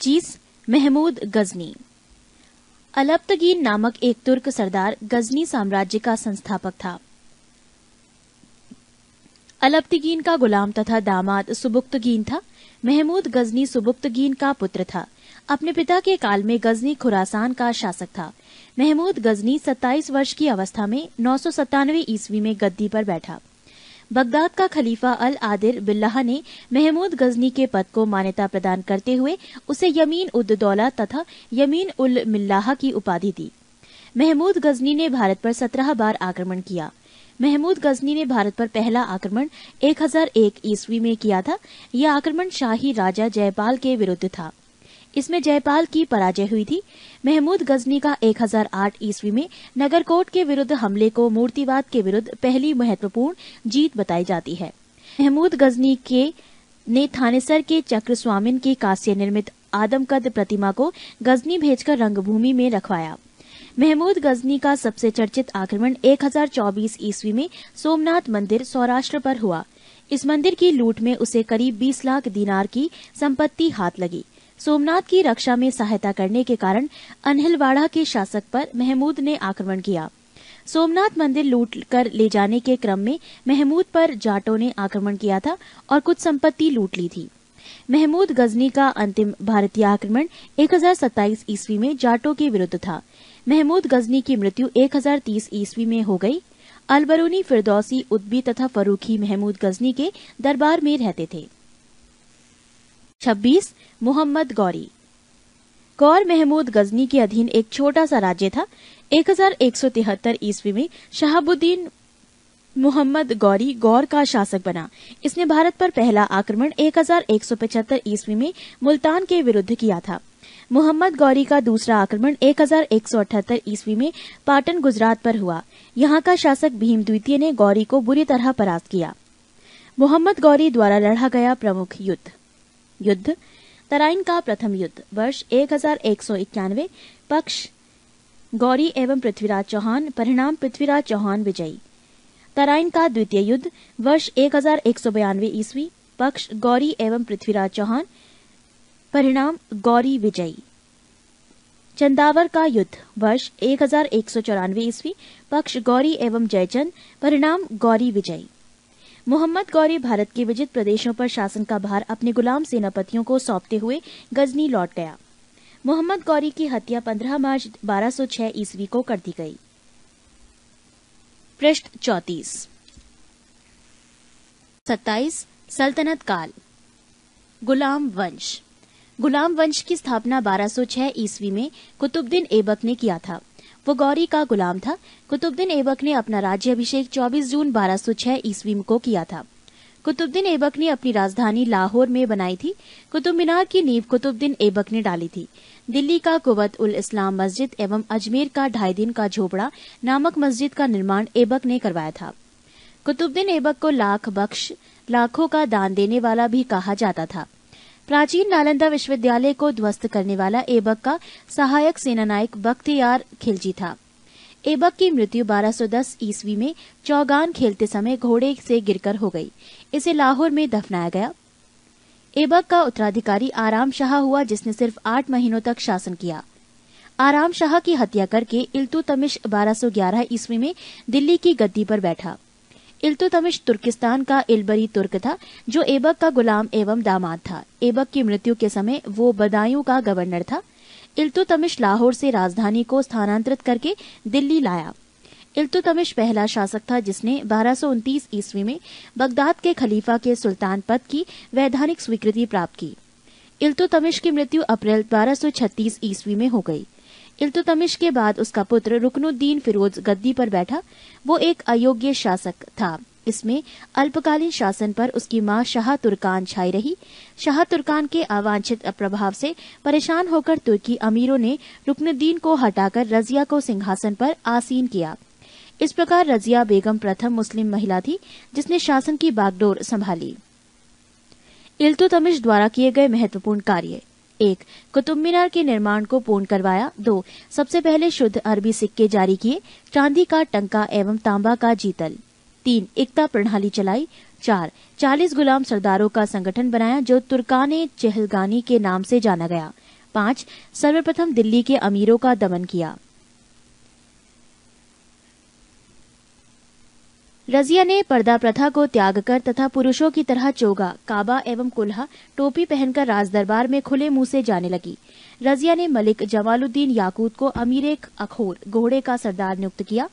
25 महमूद गजनी। अलब्तगीन नामक एक तुर्क सरदार गजनी साम्राज्य का संस्थापक था। अलब्तगीन का गुलाम तथा दामाद सुबुक्तगीन था। महमूद गजनी सुबुक्तगीन का पुत्र था। अपने पिता के काल में गजनी खुरासान का शासक था। महमूद गजनी 27 वर्ष की अवस्था में 997 ईस्वी में गद्दी पर बैठा। बगदाद का खलीफा अल आदिल बिल्लाह ने महमूद गजनी के पद को मान्यता प्रदान करते हुए उसे यमीन उद दौला तथा यमीन उल मिल्लाह की उपाधि दी। महमूद गजनी ने भारत पर 17 बार आक्रमण किया। महमूद गजनी ने भारत पर पहला आक्रमण 1001 ईस्वी में किया था। यह आक्रमण शाही राजा जयपाल के विरुद्ध था। इसमें जयपाल की पराजय हुई थी। महमूद गजनी का 1008 ईस्वी में नगरकोट के विरुद्ध हमले को मूर्तिवाद के विरुद्ध पहली महत्वपूर्ण जीत बताई जाती है। महमूद गजनी ने थानेसर के चक्र स्वामिन की कांस्य निर्मित आदमकद प्रतिमा को गजनी भेजकर रंगभूमि में रखवाया। महमूद गजनी का सबसे चर्चित आक्रमण 1024 ईस्वी में सोमनाथ मंदिर सौराष्ट्र पर हुआ। इस मंदिर की लूट में उसे करीब 20 लाख दीनार की संपत्ति हाथ लगी। सोमनाथ की रक्षा में सहायता करने के कारण अनहिलवाड़ा के शासक पर महमूद ने आक्रमण किया। सोमनाथ मंदिर लूट कर ले जाने के क्रम में महमूद पर जाटों ने आक्रमण किया था और कुछ संपत्ति लूट ली थी। महमूद गजनी का अंतिम भारतीय आक्रमण 1027 ईस्वी में जाटों के विरुद्ध था। महमूद गजनी की मृत्यु 1030 ईस्वी में हो गई। अलबरूनी, फिरदौसी, उद्बी तथा फरूखी महमूद गजनी के दरबार में रहते थे। 26 मोहम्मद गौरी। गौर महमूद गजनी के अधीन एक छोटा सा राज्य था। 1173 ईस्वी में शहाबुद्दीन मोहम्मद गौरी गौर का शासक बना। इसने भारत पर पहला आक्रमण 1175 ईस्वी में मुल्तान के विरुद्ध किया था। मोहम्मद गौरी का दूसरा आक्रमण 1178 ईस्वी में पाटन गुजरात पर हुआ। यहाँ का शासक भीम द्वितीय ने गौरी को बुरी तरह परास्त किया। मोहम्मद गौरी द्वारा लड़ा गया प्रमुख युद्ध तराइन का प्रथम युद्ध वर्ष 1191। पक्ष गौरी एवं पृथ्वीराज चौहान, परिणाम पृथ्वीराज चौहान विजयी। तराइन का द्वितीय युद्ध वर्ष 1192 ईस्वी, पक्ष गौरी एवं पृथ्वीराज चौहान, परिणाम गौरी विजयी। चंदावर का युद्ध वर्ष 1194 ईस्वी, पक्ष गौरी एवं जयचंद, परिणाम गौरी विजयी। मोहम्मद गौरी भारत के विजित प्रदेशों पर शासन का भार अपने गुलाम सेनापतियों को सौंपते हुए गजनी लौट गया। मोहम्मद गौरी की हत्या 15 मार्च 1206 ईस्वी को कर दी गई। पृष्ठ 34। 27 सल्तनत काल। गुलाम वंश। गुलाम वंश की स्थापना 1206 ईस्वी में कुतुबुद्दीन ऐबक ने किया था। वो गौरी का गुलाम था। कुतुबुद्दीन ऐबक ने अपना राज्याभिषेक 24 जून 1206 ईस्वी को किया था। कुतुबुद्दीन ऐबक ने अपनी राजधानी लाहौर में बनाई थी। कुतुब मीनार की नींव कुतुबुद्दीन ऐबक ने डाली थी। दिल्ली का कुवत उल इस्लाम मस्जिद एवं अजमेर का 2.5 दिन का झोपड़ा नामक मस्जिद का निर्माण ऐबक ने करवाया था। कुतुबुद्दीन ऐबक को लाख बख्श, लाखों का दान देने वाला भी कहा जाता था। प्राचीन नालंदा विश्वविद्यालय को ध्वस्त करने वाला ऐबक का सहायक सेनानायक बख्तियार खिलजी था। ऐबक की मृत्यु 1210 ईस्वी में चौगान खेलते समय घोड़े से गिरकर हो गई। इसे लाहौर में दफनाया गया। ऐबक का उत्तराधिकारी आराम शाह हुआ, जिसने सिर्फ 8 महीनों तक शासन किया। आराम शाह की हत्या करके इल्तुतमिश 1211 ईस्वी में दिल्ली की गद्दी पर बैठा। इल्तुतमिश तुर्किस्तान का इलबरी तुर्क था, जो ऐबक का गुलाम एवं दामाद था। ऐबक की मृत्यु के समय वो बदायूं का गवर्नर था। इल्तुतमिश लाहौर से राजधानी को स्थानांतरित करके दिल्ली लाया। इल्तुतमिश पहला शासक था जिसने 1229 ईस्वी में बगदाद के खलीफा के सुल्तान पद की वैधानिक स्वीकृति प्राप्त की। इल्तुतमिश की मृत्यु अप्रैल 1236 ईस्वी में हो गई। इल्तुतमिश के बाद उसका पुत्र रुकनुद्दीन फिरोज गद्दी पर बैठा। वो एक अयोग्य शासक था। इसमें अल्पकालीन शासन पर उसकी मां शाह तुर्कान छाई रही। शाह तुर्कान के अवांछित प्रभाव से परेशान होकर तुर्की अमीरों ने रुकनुद्दीन को हटाकर रजिया को सिंहासन पर आसीन किया। इस प्रकार रजिया बेगम प्रथम मुस्लिम महिला थी जिसने शासन की बागडोर संभाली। इल्तुतमिश द्वारा किए गए महत्वपूर्ण कार्य: 1. कुतुब मीनार के निर्माण को पूर्ण करवाया। 2. सबसे पहले शुद्ध अरबी सिक्के जारी किए, चांदी का टंका एवं तांबा का जीतल। 3. इक्ता प्रणाली चलाई। 4. 40 गुलाम सरदारों का संगठन बनाया जो तुर्काने चहलगानी के नाम से जाना गया। 5. सर्वप्रथम दिल्ली के अमीरों का दमन किया। रजिया ने पर्दा प्रथा को त्याग कर तथा पुरुषों की तरह चोगा, काबा एवं कुल्हा टोपी पहनकर राजदरबार में खुले मुंह से जाने लगी। रजिया ने मलिक जमालुद्दीन याकूत को अमीर अखोर घोड़े का सरदार नियुक्त किया।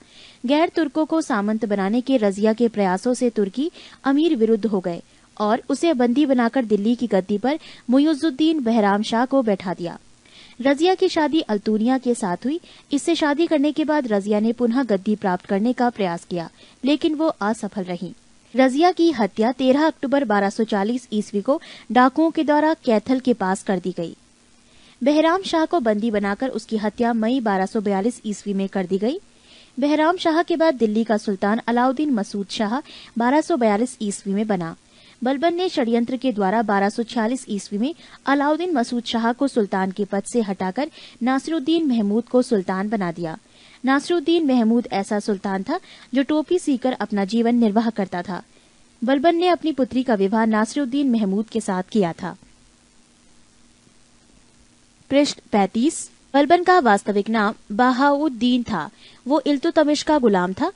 गैर तुर्कों को सामंत बनाने के रजिया के प्रयासों से तुर्की अमीर विरुद्ध हो गए और उसे बंदी बनाकर दिल्ली की गद्दी पर मुइजुद्दीन बहराम शाह को बैठा दिया। रजिया की शादी अल्तूनिया के साथ हुई। इससे शादी करने के बाद रजिया ने पुनः गद्दी प्राप्त करने का प्रयास किया, लेकिन वो असफल रही। रजिया की हत्या 13 अक्टूबर 1240 ईस्वी को डाकुओं के द्वारा कैथल के पास कर दी गई। बहराम शाह को बंदी बनाकर उसकी हत्या मई 1242 ईस्वी में कर दी गई। बहराम शाह के बाद दिल्ली का सुल्तान अलाउद्दीन मसूद शाह 1242 ईस्वी में बना। बलबन ने षड्यंत्र के द्वारा 1246 ईस्वी में अलाउद्दीन मसूद शाह को सुल्तान के पद से हटाकर नासिरुद्दीन महमूद को सुल्तान बना दिया। नासिरुद्दीन महमूद ऐसा सुल्तान था जो टोपी सीकर अपना जीवन निर्वाह करता था। बलबन ने अपनी पुत्री का विवाह नासिरुद्दीन महमूद के साथ किया था। पृष्ठ 35। बलबन का वास्तविक नाम बहाउद्दीन था। वो इल्तुतमिश का गुलाम था।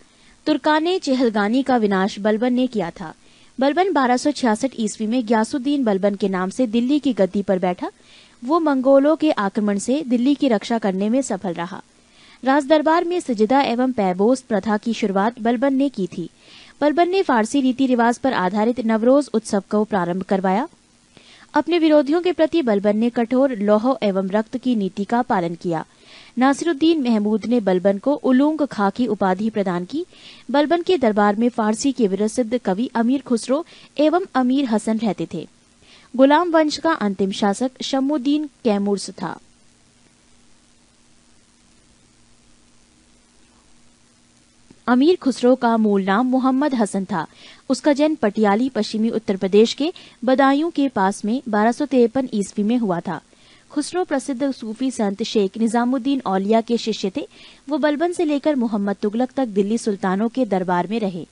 तुर्काने चेहलगानी का विनाश बलबन ने किया था। बलबन 1266 ईस्वी में ग्यासुद्दीन बलबन के नाम से दिल्ली की गद्दी पर बैठा। वो मंगोलों के आक्रमण से दिल्ली की रक्षा करने में सफल रहा। राजदरबार में सजदा एवं पैबोस प्रथा की शुरुआत बलबन ने की थी। बलबन ने फारसी रीति रिवाज पर आधारित नवरोज उत्सव को प्रारंभ करवाया। अपने विरोधियों के प्रति बलबन ने कठोर लौह एवं रक्त की नीति का पालन किया। नासिरुद्दीन महमूद ने बलबन को उलूंग खां की उपाधि प्रदान की। बलबन के दरबार में फारसी के विप्रसिद्ध कवि अमीर खुसरो एवं अमीर हसन रहते थे। गुलाम वंश का अंतिम शासक शम्मुद्दीन कैमूर्स था। अमीर खुसरो का मूल नाम मोहम्मद हसन था। उसका जन्म पटियाली पश्चिमी उत्तर प्रदेश के बदायूं के पास में 1253 ईस्वी में हुआ था। खुसरो प्रसिद्ध सूफी संत शेख निजामुद्दीन औलिया के शिष्य थे। वो बलबन से लेकर मोहम्मद तुगलक तक दिल्ली सुल्तानों के दरबार में रहे।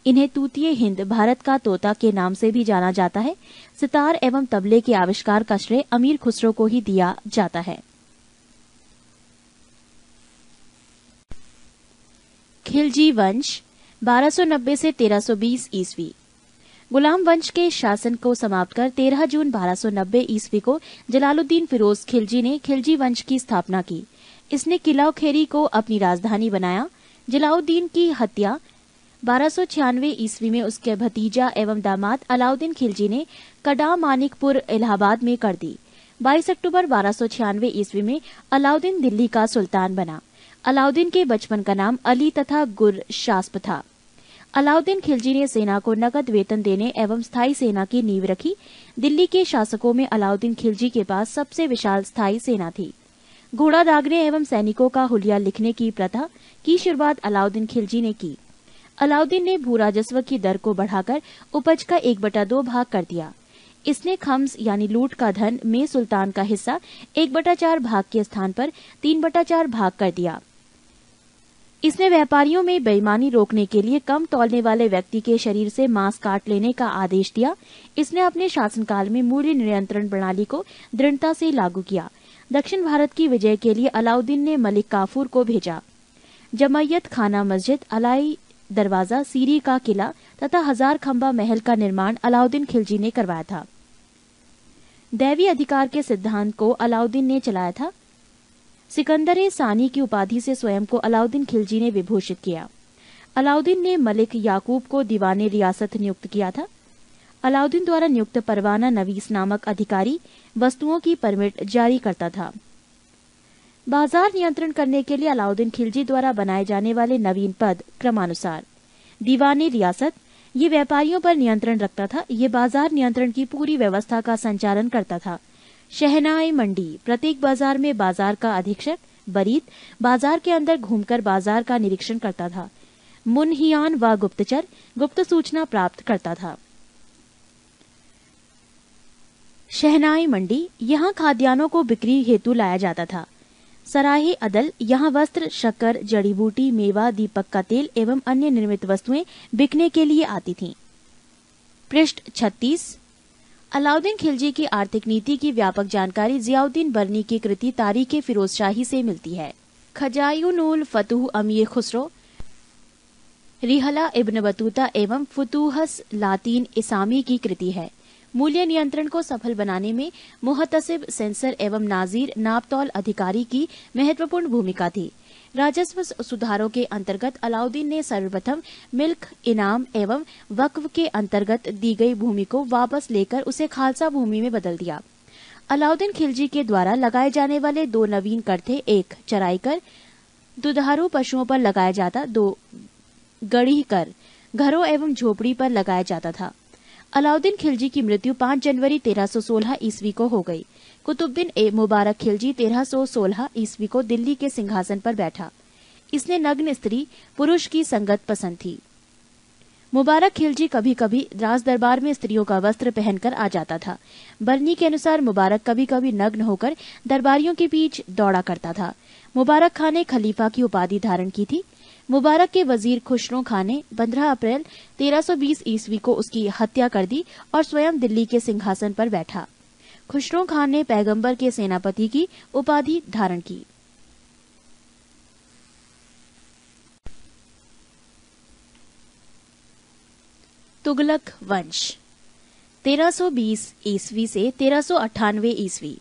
इन्हें तूतीय हिंद, भारत का तोता के नाम से भी जाना जाता है। सितार एवं तबले के आविष्कार का श्रेय अमीर खुसरो को ही दिया जाता है। खिलजी वंश 1290 से 1320 ईस्वी। गुलाम वंश के शासन को समाप्त कर 13 जून 1290 ईस्वी को जलालुद्दीन फिरोज खिलजी ने खिलजी वंश की स्थापना की। इसने किलाखेरी को अपनी राजधानी बनाया। जलालुद्दीन की हत्या 1296 ईस्वी में उसके भतीजा एवं दामाद अलाउद्दीन खिलजी ने कड़ा मानिकपुर इलाहाबाद में कर दी। 22 अक्टूबर 1296 ईस्वी में अलाउद्दीन दिल्ली का सुल्तान बना। अलाउद्दीन के बचपन का नाम अली तथा गुरशास्प था। अलाउद्दीन खिलजी ने सेना को नकद वेतन देने एवं स्थायी सेना की नींव रखी। दिल्ली के शासकों में अलाउद्दीन खिलजी के पास सबसे विशाल स्थायी सेना थी। घोड़ा दागने एवं सैनिकों का हुलिया लिखने की प्रथा की शुरुआत अलाउद्दीन खिलजी ने की। अलाउद्दीन ने भू राजस्व की दर को बढ़ाकर उपज का 1/2 भाग कर दिया। इसने खम्स यानी लूट का धन में सुल्तान का हिस्सा 1/4 भाग के स्थान पर 3/4 भाग कर दिया। इसने व्यापारियों में बेईमानी रोकने के लिए कम तौलने वाले व्यक्ति के शरीर से मांस काट लेने का आदेश दिया। इसने अपने शासनकाल में मूल्य नियंत्रण प्रणाली को दृढ़ता से लागू किया। दक्षिण भारत की विजय के लिए अलाउद्दीन ने मलिक काफूर को भेजा। जमैयत खाना मस्जिद, अलाई दरवाजा, सीरी का किला तथा 1000 खंबा महल का निर्माण अलाउद्दीन खिलजी ने करवाया था। दैवी अधिकार के सिद्धांत को अलाउद्दीन ने चलाया था। सिकंदर सानी की उपाधि से स्वयं को अलाउद्दीन खिलजी ने विभूषित किया। अलाउद्दीन ने मलिक याकूब को दीवाने रियासत नियुक्त किया था। अलाउद्दीन द्वारा नियुक्त परवाना नवीस नामक अधिकारी वस्तुओं की परमिट जारी करता था। बाजार नियंत्रण करने के लिए अलाउद्दीन खिलजी द्वारा बनाए जाने वाले नवीन पद क्रमानुसार दीवाने रियासत, ये व्यापारियों पर नियंत्रण रखता था। ये बाजार नियंत्रण की पूरी व्यवस्था का संचालन करता था। शहनाई मंडी, प्रत्येक बाजार में बाजार का अधीक्षक बरीद बाजार के अंदर घूमकर बाजार का निरीक्षण करता था। मुनहियान व गुप्तचर गुप्त सूचना प्राप्त करता था। शहनाई मंडी, यहाँ खाद्यान्नों को बिक्री हेतु लाया जाता था। सराहे अदल, यहाँ वस्त्र, शक्कर, जड़ी बूटी, मेवा, दीपक का तेल एवं अन्य निर्मित वस्तुएं बिकने के लिए आती थीं। पृष्ठ 36। अलाउद्दीन खिलजी की आर्थिक नीति की व्यापक जानकारी जियाउद्दीन बरनी की कृति तारीख फिरोजशाही से मिलती है। खजायुनुल फतूह अमीर खुसरो, रिहला इब्न बतूता एवं फुतूहस लातीन इसामी की कृति है। मूल्य नियंत्रण को सफल बनाने में मुहतसिब, सेंसर एवं नाजीर नापतौल अधिकारी की महत्वपूर्ण भूमिका थी। राजस्व सुधारों के अंतर्गत अलाउद्दीन ने सर्वप्रथम मिल्क, इनाम एवं वक्फ के अंतर्गत दी गई भूमि को वापस लेकर उसे खालसा भूमि में बदल दिया। अलाउद्दीन खिलजी के द्वारा लगाए जाने वाले दो नवीन कर थे। एक चराई कर, दुधारू पशुओं पर लगाया जाता। दो गढ़ी कर, घरों एवं झोपड़ी पर लगाया जाता था। अलाउद्दीन खिलजी की मृत्यु 5 जनवरी 1316 ईस्वी को हो गई। कुतुबुद्दीन ए मुबारक खिलजी 1316 ईस्वी को दिल्ली के सिंहासन पर बैठा। इसने नग्न स्त्री पुरुष की संगत पसंद थी। मुबारक खिलजी कभी कभी राज दरबार में स्त्रियों का वस्त्र पहनकर आ जाता था। बरनी के अनुसार मुबारक कभी कभी नग्न होकर दरबारियों के बीच दौड़ा करता था। मुबारक खान ने खलीफा की उपाधि धारण की थी। मुबारक के वजीर खुसरो खान ने 15 अप्रैल 1320 ईस्वी को उसकी हत्या कर दी और स्वयं दिल्ली के सिंहासन पर बैठा। खुसरो खान ने पैगंबर के सेनापति की उपाधि धारण की। तुगलक वंश 1320 ईस्वी से 1398 ईस्वी।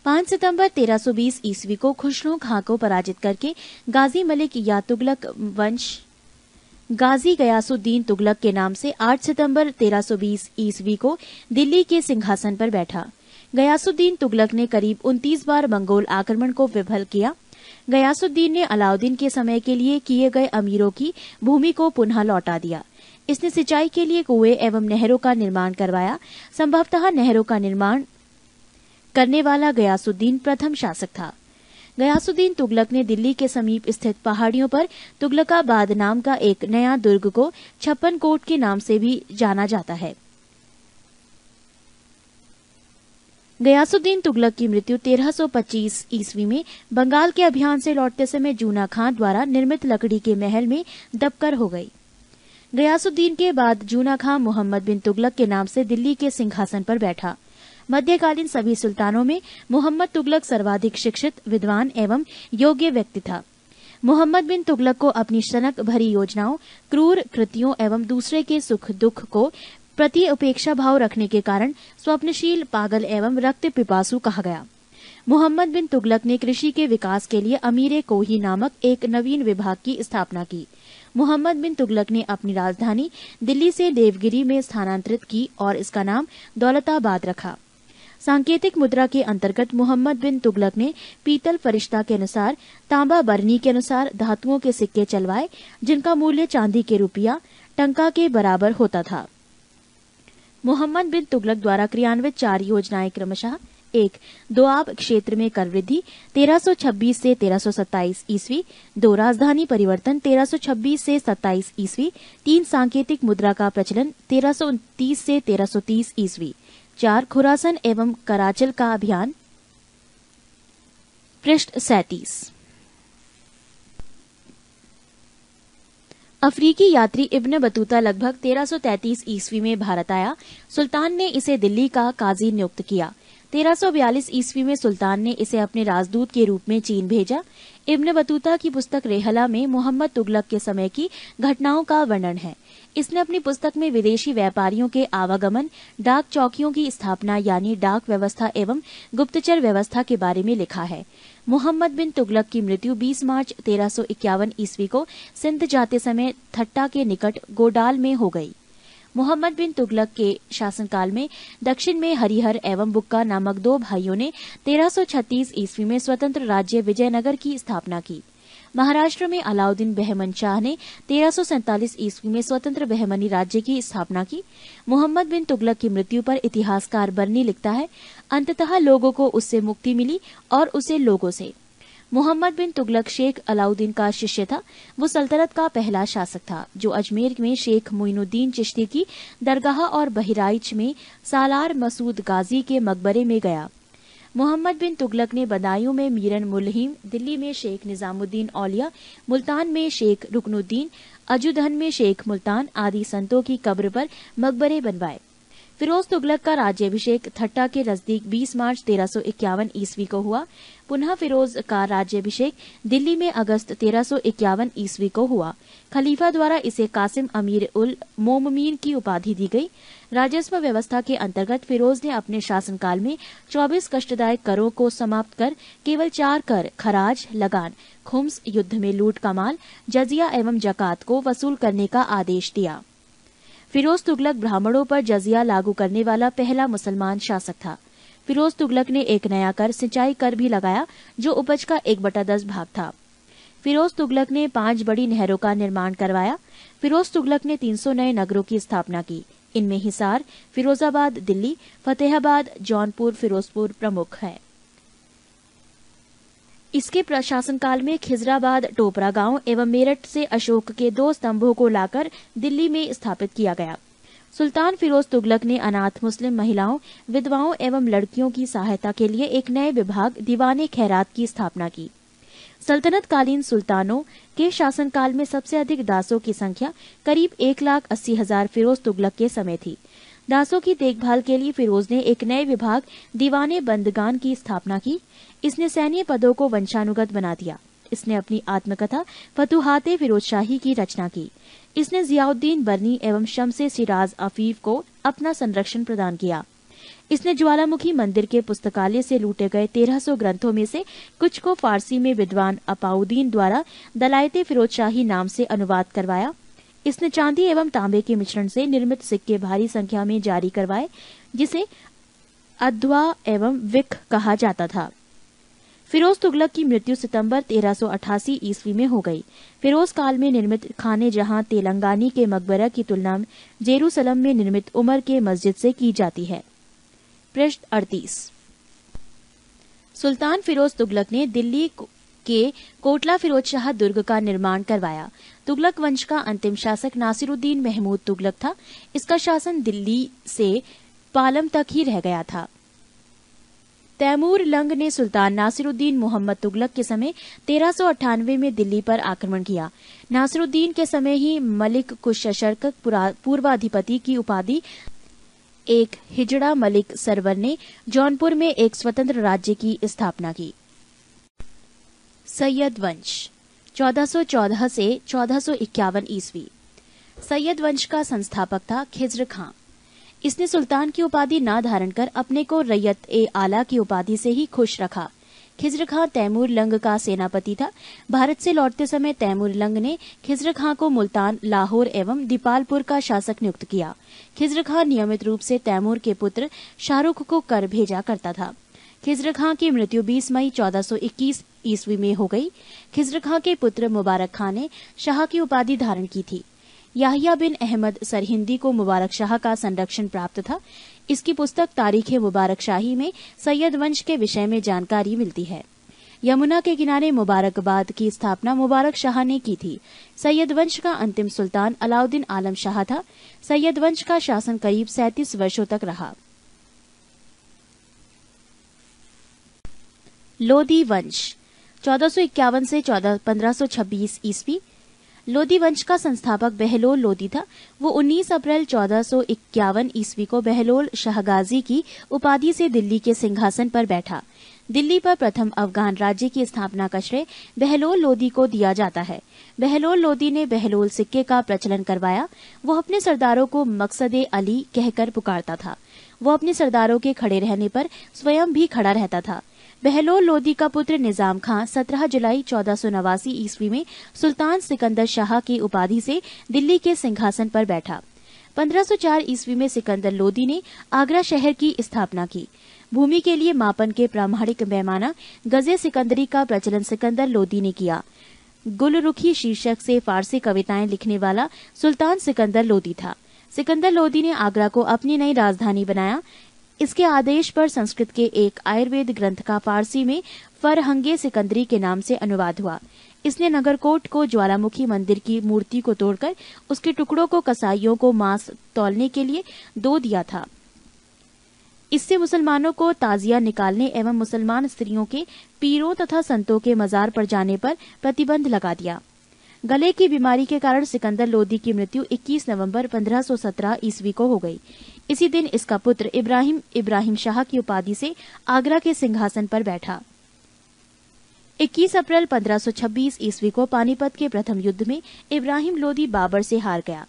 5 सितंबर 1320 ईस्वी को खुसरो खां को पराजित करके गाजी मलिक या तुगलक वंश गाजी गयासुद्दीन तुगलक के नाम से 8 सितंबर 1320 ईस्वी को दिल्ली के सिंहासन पर बैठा। गयासुद्दीन तुगलक ने करीब 29 बार मंगोल आक्रमण को विफल किया। गयासुद्दीन ने अलाउद्दीन के समय के लिए किए गए अमीरों की भूमि को पुनः लौटा दिया। इसने सिंचाई के लिए कुएं एवं नहरों का निर्माण करवाया। संभवतः नहरों का निर्माण करने वाला गयासुद्दीन प्रथम शासक था। गयासुद्दीन तुगलक ने दिल्ली के समीप स्थित पहाड़ियों पर तुगलकाबाद नाम का एक नया दुर्ग को 56 कोट के नाम से भी जाना जाता है। गयासुद्दीन तुगलक की मृत्यु 1325 ईस्वी में बंगाल के अभियान से लौटते समय जूना खां द्वारा निर्मित लकड़ी के महल में दबकर हो गई। गयासुद्दीन के बाद जूना खां मोहम्मद बिन तुगलक के नाम से दिल्ली के सिंहासन पर बैठा। मध्यकालीन सभी सुल्तानों में मोहम्मद तुगलक सर्वाधिक शिक्षित, विद्वान एवं योग्य व्यक्ति था। मोहम्मद बिन तुगलक को अपनी शनक भरी योजनाओं, क्रूर कृतियों एवं दूसरे के सुख दुख को प्रति उपेक्षा भाव रखने के कारण स्वप्नशील, पागल एवं रक्त पिपासु कहा गया। मोहम्मद बिन तुगलक ने कृषि के विकास के लिए अमीर कोही नामक एक नवीन विभाग की स्थापना की। मोहम्मद बिन तुगलक ने अपनी राजधानी दिल्ली से देवगिरी में स्थानांतरित की और इसका नाम दौलताबाद रखा। सांकेतिक मुद्रा के अंतर्गत मोहम्मद बिन तुगलक ने पीतल फरिश्ता के अनुसार, तांबा बरनी के अनुसार धातुओं के सिक्के चलवाए, जिनका मूल्य चांदी के रुपया टंका के बराबर होता था। मोहम्मद बिन तुगलक द्वारा क्रियान्वित 4 योजनाएं क्रमशः: 1. दोआब क्षेत्र में कर वृद्धि 1326 से 1327 ईस्वी। 2. राजधानी परिवर्तन 1326 से 27 ईस्वी। 3. सांकेतिक मुद्रा का प्रचलन 1329 से 1330 ईस्वी। 4. खुरासन एवं कराचल का अभियान। पृष्ठ 37। अफ्रीकी यात्री इब्न बतूता लगभग 1333 ईस्वी में भारत आया। सुल्तान ने इसे दिल्ली का काजी नियुक्त किया। 1342 ईस्वी में सुल्तान ने इसे अपने राजदूत के रूप में चीन भेजा। इब्न बतूता की पुस्तक रेहला में मोहम्मद तुगलक के समय की घटनाओं का वर्णन है। इसने अपनी पुस्तक में विदेशी व्यापारियों के आवागमन, डाक चौकियों की स्थापना यानी डाक व्यवस्था एवं गुप्तचर व्यवस्था के बारे में लिखा है। मोहम्मद बिन तुगलक की मृत्यु 20 मार्च 1351 ईस्वी को सिंध जाते समय थट्टा के निकट गोडाल में हो गई। मोहम्मद बिन तुगलक के शासनकाल में दक्षिण में हरिहर एवं बुक्का नामक 2 भाइयों ने 1336 ईस्वी में स्वतंत्र राज्य विजयनगर की स्थापना की। महाराष्ट्र में अलाउद्दीन बहमन शाह ने 1347 ईस्वी में स्वतंत्र बहमनी राज्य की स्थापना की। मोहम्मद बिन तुगलक की मृत्यु पर इतिहासकार बरनी लिखता है, अंततः लोगों को उससे मुक्ति मिली और उसे लोगों से। मोहम्मद बिन तुगलक शेख अलाउद्दीन का शिष्य था। वो सल्तनत का पहला शासक था जो अजमेर में शेख मोइनुद्दीन चिश्ती की दरगाह और बहराइच में सालार मसूद गाजी के मकबरे में गया। मोहम्मद बिन तुगलक ने बदायूं में मीरन मुल्हिम, दिल्ली में शेख निजामुद्दीन औलिया, मुल्तान में शेख रुकनुद्दीन, अजुदहन में शेख मुल्तान आदि संतों की कब्र पर मकबरे बनवाए। फिरोज तुगलक का राज्याभिषेक ठट्टा के नजदीक 20 मार्च 1351 ईस्वी को हुआ। पुनः फिरोज का राज्याभिषेक दिल्ली में अगस्त 1351 ईस्वी को हुआ। खलीफा द्वारा इसे कासिम अमीर उल मोममीन की उपाधि दी गई। राजस्व व्यवस्था के अंतर्गत फिरोज ने अपने शासनकाल में 24 कष्टदायक करों को समाप्त कर केवल 4 कर खराज, लगान, खुम्स, युद्ध में लूट का माल, जजिया एवं जकात को वसूल करने का आदेश दिया। फिरोज तुगलक ब्राह्मणों पर जजिया लागू करने वाला पहला मुसलमान शासक था। फिरोज तुगलक ने एक नया कर, सिंचाई कर भी लगाया, जो उपज का 1/10 भाग था। फिरोज तुगलक ने 5 बड़ी नहरों का निर्माण करवाया। फिरोज तुगलक ने 300 नए नगरों की स्थापना की। इनमें हिसार, फिरोजाबाद, दिल्ली, फतेहाबाद, जौनपुर, फिरोजपुर प्रमुख है। इसके प्रशासन काल में खिजराबाद, टोपरा गांव एवं मेरठ से अशोक के 2 स्तंभों को लाकर दिल्ली में स्थापित किया गया। सुल्तान फिरोज तुगलक ने अनाथ मुस्लिम महिलाओं, विधवाओं एवं लड़कियों की सहायता के लिए एक नए विभाग दीवाने खैरात की स्थापना की। सल्तनत कालीन सुल्तानों के शासनकाल में सबसे अधिक दासों की संख्या करीब 1,80,000 फिरोज तुगलक के समय थी। दासों की देखभाल के लिए फिरोज ने एक नए विभाग दीवाने बंदगान की स्थापना की। इसने सैन्य पदों को वंशानुगत बना दिया। इसने अपनी आत्मकथा फतुहाते फिरोजशाही की रचना की। इसने जियाउद्दीन बर्नी एवं शम्से सिराज अफीफ को अपना संरक्षण प्रदान किया। इसने ज्वालामुखी मंदिर के पुस्तकालय से लूटे गए 1300 ग्रंथों में से कुछ को फारसी में विद्वान अपाउद्दीन द्वारा दलायते फिरोजशाही नाम से अनुवाद करवाया। इसने चांदी एवं तांबे के मिश्रण से निर्मित सिक्के भारी संख्या में जारी करवाए, जिसे अध्वा एवं विक कहा जाता था। फिरोज तुगलक की मृत्यु सितंबर 1388 ईस्वी में हो गई। फिरोज काल में निर्मित खाने जहां तेलंगानी के मकबरा की तुलना जेरूसलम में निर्मित उमर के मस्जिद से की जाती है। पृष्ठ 38। सुल्तान फिरोज तुगलक ने दिल्ली के कोटला फिरोज शाह दुर्ग का निर्माण करवाया। तुगलक वंश का अंतिम शासक नासिरुद्दीन महमूद तुगलक था। इसका शासन दिल्ली से पालम तक ही रह गया था। तैमूर लंग ने सुल्तान नासिरुद्दीन मोहम्मद तुगलक के समय 1398 में दिल्ली पर आक्रमण किया। नासिरुद्दीन के समय ही मलिक कुशशर्क पूर्वाधिपति की उपाधि एक हिजड़ा मलिक सरवर ने जौनपुर में एक स्वतंत्र राज्य की स्थापना की। सैयद वंश 1414 से 1451 ईस्वी। सैयद वंश का संस्थापक था खिज्र खां। इसने सुल्तान की उपाधि न धारण कर अपने को रैयत ए आला की उपाधि से ही खुश रखा। खिज्र खां तैमूर लंग का सेनापति था। भारत से लौटते समय तैमूर लंग ने खिज्र खां को मुल्तान, लाहौर एवं दीपालपुर का शासक नियुक्त किया। खिज्र खां नियमित रूप से तैमूर के पुत्र शाहरुख को कर भेजा करता था। खिज्र खां की मृत्यु 20 मई 1421 ईस्वी में हो गई। खिज्र खां के पुत्र मुबारक खां ने शाह की उपाधि धारण की थी। याहिया बिन अहमद सरहिंदी को मुबारक शाह का संरक्षण प्राप्त था। इसकी पुस्तक तारीख मुबारक शाही में सैयद वंश के विषय में जानकारी मिलती है। यमुना के किनारे मुबारकबाद की स्थापना मुबारक शाह ने की थी। सैयद वंश का अंतिम सुल्तान अलाउद्दीन आलम शाह था। सैयद वंश का शासन करीब 37 वर्षों तक रहा। लोदी वंश 1451 से 1526 ईस्वी। लोदी वंश का संस्थापक बहलोल लोदी था। वो 19 अप्रैल 1451 ईस्वी को बहलोल शाहगाजी की उपाधि से दिल्ली के सिंहासन पर बैठा। दिल्ली पर प्रथम अफगान राज्य की स्थापना का श्रेय बहलोल लोदी को दिया जाता है। बहलोल लोदी ने बहलोल सिक्के का प्रचलन करवाया। वो अपने सरदारों को मकसदे अली कहकर पुकारता था। वो अपने सरदारों के खड़े रहने पर स्वयं भी खड़ा रहता था। बहलोल लोदी का पुत्र निजाम खां 17 जुलाई 1489 ईस्वी में सुल्तान सिकंदर शाह की उपाधि से दिल्ली के सिंहासन पर बैठा। 1504 ईस्वी में सिकंदर लोदी ने आगरा शहर की स्थापना की। भूमि के लिए मापन के प्रामाणिक पैमाना गजे सिकंदरी का प्रचलन सिकंदर लोदी ने किया। गुलरुखी शीर्षक से फारसी कविताएं लिखने वाला सुल्तान सिकंदर लोदी था। सिकंदर लोदी ने आगरा को अपनी नई राजधानी बनाया। इसके आदेश पर संस्कृत के एक आयुर्वेद ग्रंथ का फारसी में फरहंगे सिकंदरी के नाम से अनुवाद हुआ। इसने नगरकोट को ज्वालामुखी मंदिर की मूर्ति को तोड़कर उसके टुकड़ों को कसाईयों को मांस तौलने के लिए दो दिया था। इससे मुसलमानों को ताजिया निकालने एवं मुसलमान स्त्रियों के पीरों तथा संतों के मजार पर जाने पर प्रतिबंध लगा दिया। गले की बीमारी के कारण सिकंदर लोदी की मृत्यु 21 नवंबर 1517 ईस्वी को हो गई। इसी दिन इसका पुत्र इब्राहिम शाह की उपाधि से आगरा के सिंहासन पर बैठा। 21 अप्रैल 1526 ईस्वी को पानीपत के प्रथम युद्ध में इब्राहिम लोदी बाबर से हार गया।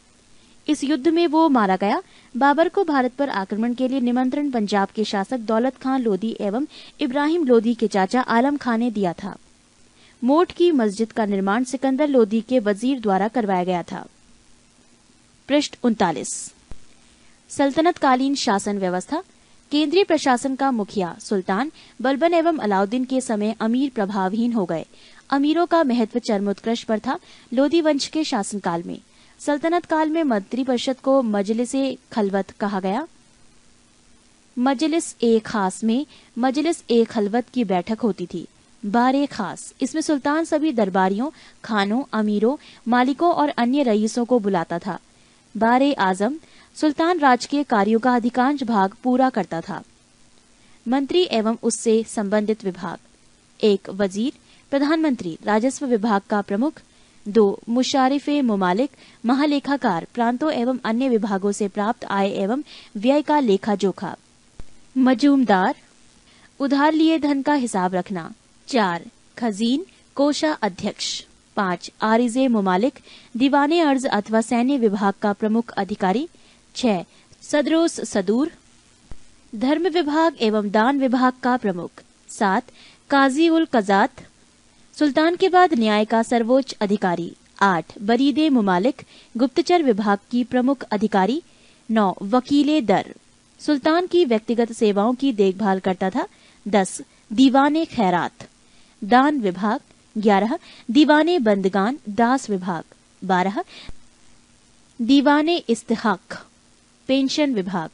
इस युद्ध में वो मारा गया। बाबर को भारत पर आक्रमण के लिए निमंत्रण पंजाब के शासक दौलत खान लोदी एवं इब्राहिम लोदी के चाचा आलम खान ने दिया था। मोठ की मस्जिद का निर्माण सिकंदर लोदी के वजीर द्वारा करवाया गया था। पृष्ठ 39। सल्तनत कालीन शासन व्यवस्था। केंद्रीय प्रशासन का मुखिया सुल्तान बलबन एवं अलाउद्दीन के समय अमीर प्रभावहीन हो गए। अमीरों का महत्व चरमोत्कर्ष पर था। लोदी वंश के शासनकाल में सल्तनत काल में मंत्रिपरिषद को मजलिस-ए खलवत कहा गया। मजलिस-ए खास में मजलिस-ए खलवत की बैठक होती थी। बारे खास, इसमें सुल्तान सभी दरबारियों, खानों, अमीरों, मालिकों और अन्य रईसों को बुलाता था। बारे आजम, सुल्तान राजकीय कार्यों का अधिकांश भाग पूरा करता था। मंत्री एवं उससे संबंधित विभाग। 1. वजीर, प्रधानमंत्री, राजस्व विभाग का प्रमुख। 2. मुशारिफे मुमालिक, महालेखाकार, प्रांतों एवं अन्य विभागों से प्राप्त आय एवं व्यय का लेखा जोखा। मजूमदार, उधार लिए धन का हिसाब रखना। 4. खजीन, कोषा अध्यक्ष। 5. आरिजे मुमालिक, दीवाने अर्ज अथवा सैन्य विभाग का प्रमुख अधिकारी। 6. सदरोस सदूर, धर्म विभाग एवं दान विभाग का प्रमुख। 7. काजी उल कजात, सुल्तान के बाद न्याय का सर्वोच्च अधिकारी। 8. बरीदे मुमालिक, गुप्तचर विभाग की प्रमुख अधिकारी। 9. वकीले दर, सुल्तान की व्यक्तिगत सेवाओं की देखभाल करता था। 10. दीवाने खैरात, दान विभाग। 11. दीवाने बंदगान, दास विभाग। 12. दीवाने इस्तिहाक, पेंशन विभाग।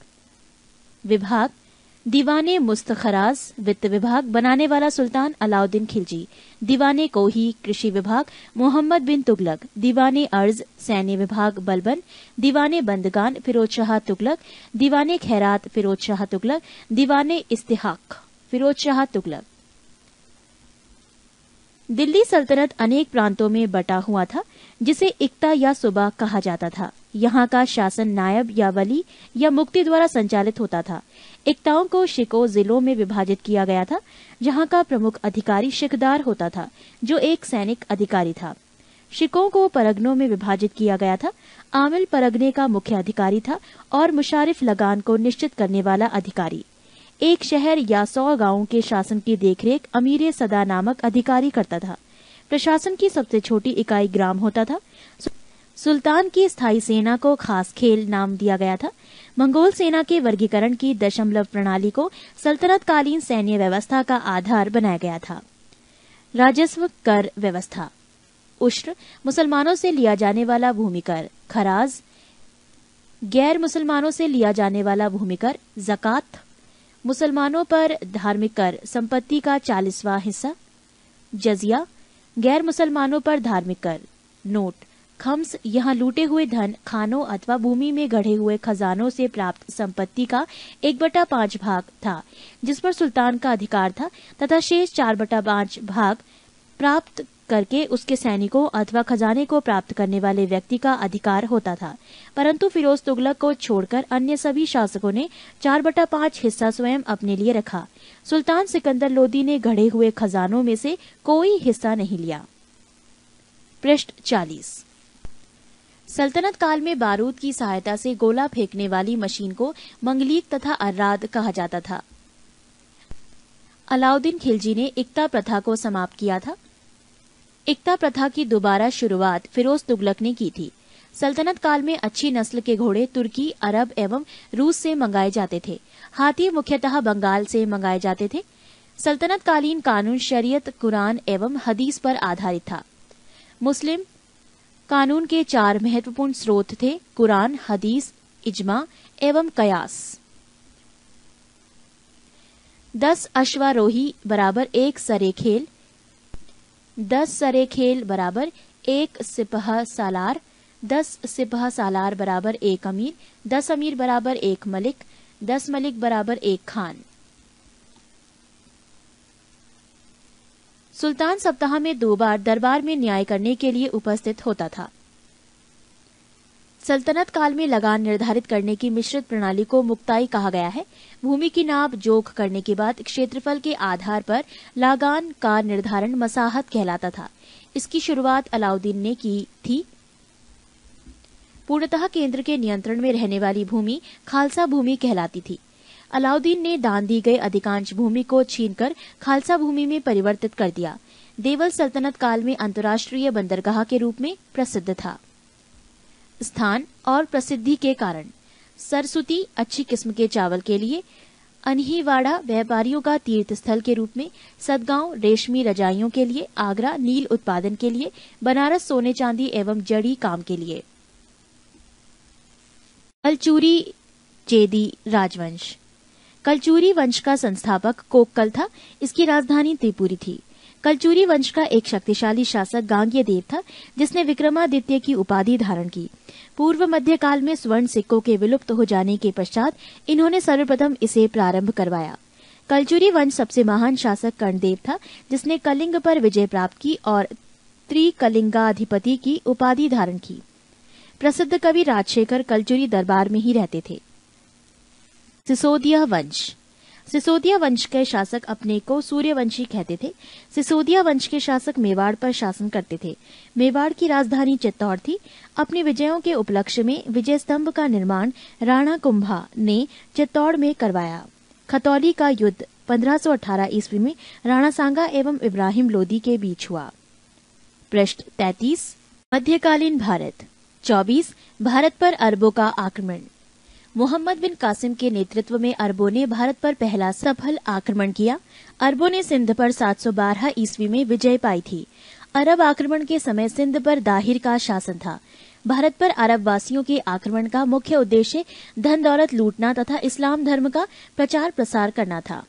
दीवाने मुस्तखराज, वित्त विभाग, बनाने वाला सुल्तान अलाउद्दीन खिलजी। दीवाने कोही, कृषि विभाग, मोहम्मद बिन तुगलक। दीवाने अर्ज, सैन्य विभाग, बलबन। दीवाने बंदगान, फिरोज शाह तुगलक। दीवाने खैरात, फिरोज शाह तुगलक। दीवाने इस्तिहाक, फिरोज शाह तुगलक। दिल्ली सल्तनत अनेक प्रांतों में बटा हुआ था, जिसे इक्ता या सूबा कहा जाता था। यहाँ का शासन नायब या वली या मुक्ति द्वारा संचालित होता था। इक्ताओं को शिको जिलों में विभाजित किया गया था, जहाँ का प्रमुख अधिकारी शिकदार होता था, जो एक सैनिक अधिकारी था। शिकों को परगनों में विभाजित किया गया था। आमिल परगने का मुख्य अधिकारी था और मुशारिफ लगान को निश्चित करने वाला अधिकारी। एक शहर या 100 गांवों के शासन की देखरेख अमीर सदा नामक अधिकारी करता था। प्रशासन की सबसे छोटी इकाई ग्राम होता था। सुल्तान की स्थायी सेना को खास खेल नाम दिया गया था। मंगोल सेना के वर्गीकरण की दशमलव प्रणाली को सल्तनत कालीन सैन्य व्यवस्था का आधार बनाया गया था। राजस्व कर व्यवस्था। उश्र, मुसलमानों से लिया जाने वाला भूमिकर। खराज, गैर मुसलमानों से लिया जाने वाला भूमिकर। ज़कात, मुसलमानों पर धार्मिक कर, संपत्ति का 40वां हिस्सा। जजिया, गैर मुसलमानों पर धार्मिक कर। नोट, खम्स, यहाँ लूटे हुए धन, खानों अथवा भूमि में गढ़े हुए खजानों से प्राप्त संपत्ति का 1/5 भाग था, जिस पर सुल्तान का अधिकार था, तथा शेष 4/5 भाग प्राप्त करके उसके सैनिकों अथवा खजाने को प्राप्त करने वाले व्यक्ति का अधिकार होता था। परंतु फिरोज तुगलक को छोड़कर अन्य सभी शासकों ने 4/5 हिस्सा स्वयं अपने लिए रखा। सुल्तान सिकंदर लोदी ने गढ़े हुए खजानों में से कोई हिस्सा नहीं लिया। पृष्ठ 40। सल्तनत काल में बारूद की सहायता से गोला फेंकने वाली मशीन को मंगलीक तथा अर्राद कहा जाता था। अलाउद्दीन खिलजी ने इक्ता प्रथा को समाप्त किया था। इक्ता प्रथा की दोबारा शुरुआत फिरोज तुगलक ने की थी। सल्तनत काल में अच्छी नस्ल के घोड़े तुर्की, अरब एवं रूस से मंगाए जाते थे। हाथी मुख्यतः बंगाल से मंगाए जाते थे। सल्तनत कालीन कानून शरीयत, कुरान एवं हदीस पर आधारित था। मुस्लिम कानून के 4 महत्वपूर्ण स्रोत थे: कुरान, हदीस, इजमा एवं कयास। 10 अश्वारोही बराबर 1 सरे खेल, 10 सरे खेल बराबर 1 सिपह सालार, 10 सिपह सालार बराबर 1 अमीर, 10 अमीर बराबर 1 मलिक, 10 मलिक बराबर 1 खान। सुल्तान सप्ताह में 2 बार दरबार में न्याय करने के लिए उपस्थित होता था। सल्तनत काल में लगान निर्धारित करने की मिश्रित प्रणाली को मुक्ताई कहा गया है। भूमि की नाप जोख करने के बाद क्षेत्रफल के आधार पर लगान का निर्धारण मसाहत कहलाता था। इसकी शुरुआत अलाउद्दीन ने की थी। पूर्णतः केंद्र के नियंत्रण में रहने वाली भूमि खालसा भूमि कहलाती थी। अलाउद्दीन ने दान दी गई अधिकांश भूमि को छीनकर खालसा भूमि में परिवर्तित कर दिया। देवल सल्तनत काल में अंतर्राष्ट्रीय बंदरगाह के रूप में प्रसिद्ध था। स्थान और प्रसिद्धि के कारण सरस्वती अच्छी किस्म के चावल के लिए, अनहीवाड़ा व्यापारियों का तीर्थ स्थल के रूप में, सदगांव रेशमी रजाइयों के लिए, आगरा नील उत्पादन के लिए, बनारस सोने चांदी एवं जड़ी काम के लिए। कलचुरी चेदी राजवंश। कलचुरी वंश का संस्थापक कोक्कल था। इसकी राजधानी त्रिपुरी थी। कलचुरी वंश का एक शक्तिशाली शासक गांगेयदेव था, जिसने विक्रमादित्य की उपाधि धारण की। पूर्व मध्यकाल में स्वर्ण सिक्कों के विलुप्त हो जाने के पश्चात इन्होंने सर्वप्रथम इसे प्रारंभ करवाया। कलचुरी वंश सबसे महान शासक कर्णदेव था, जिसने कलिंग पर विजय प्राप्त की और त्रिकलिंगाधिपति की उपाधि धारण की। प्रसिद्ध कवि राजशेखर कलचुरी दरबार में ही रहते थे। सिसोदिया वंश। सिसोदिया वंश के शासक अपने को सूर्यवंशी कहते थे। सिसोदिया वंश के शासक मेवाड़ पर शासन करते थे। मेवाड़ की राजधानी चित्तौड़ थी। अपनी विजयों के उपलक्ष्य में विजय स्तंभ का निर्माण राणा कुंभा ने चित्तौड़ में करवाया। खतौली का युद्ध 1518 ईस्वी में राणा सांगा एवं इब्राहिम लोदी के बीच हुआ। पृष्ठ 33। मध्यकालीन भारत। 24। भारत पर अरबों का आक्रमण। मोहम्मद बिन कासिम के नेतृत्व में अरबों ने भारत पर पहला सफल आक्रमण किया। अरबों ने सिंध पर 712 ईस्वी में विजय पाई थी। अरब आक्रमण के समय सिंध पर दाहिर का शासन था। भारत पर अरब वासियों के आक्रमण का मुख्य उद्देश्य धन दौलत लूटना तथा इस्लाम धर्म का प्रचार प्रसार करना था।